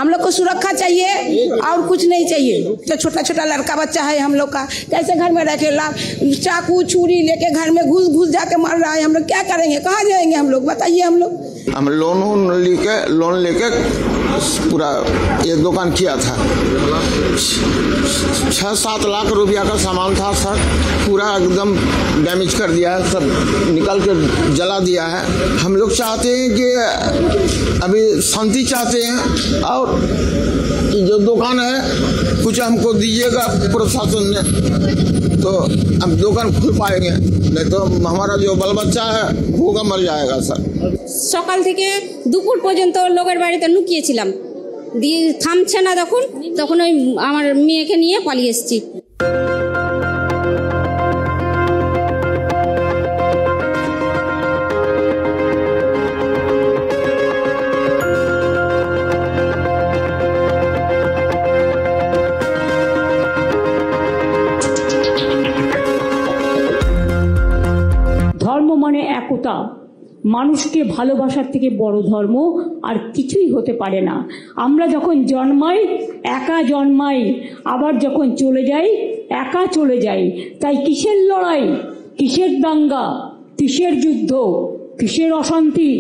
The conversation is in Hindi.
हम लोग को सुरक्षा चाहिए और कुछ नहीं चाहिए। जो छोटा छोटा लड़का बच्चा है हम लोग का, कैसे घर में रखेला, चाकू छुरी लेके घर में घुस जाके मार रहा है। हम लोग क्या करेंगे, कहाँ जाएंगे हम लोग, बताइए। हम लोन लेके पूरा ये दुकान किया था। 6-7 लाख रुपया का सामान था सर, पूरा एकदम डैमेज कर दिया है, सब निकल के जला दिया है। हम लोग चाहते हैं कि अभी शांति चाहते हैं, और जो दुकान है कुछ हमको दीजिएगा प्रशासन ने, तो हम दुकान खुल पाएंगे, नहीं तो हमारा जो बाल बच्चा है भूखा मर जाएगा सर। সকাল থেকে দুপুর পর্যন্ত লোকের বাড়িতে লুকিয়েছিলাম, দিয়ে থামছে না, তখন ওই আমার মেয়েকে নিয়ে পালিয়ে এসেছি। ধর্ম মানে একতা, মানুষকে ভালোবাসার থেকে বড় ধর্ম আর কিছুই হতে পারে না। আমরা যখন জন্মাই একা জন্মাই, আবার যখন চলে যাই একা চলে যাই। তাই কিসের লড়াই, কিসের দাঙ্গা, কিসের যুদ্ধ, কিসের অশান্তি?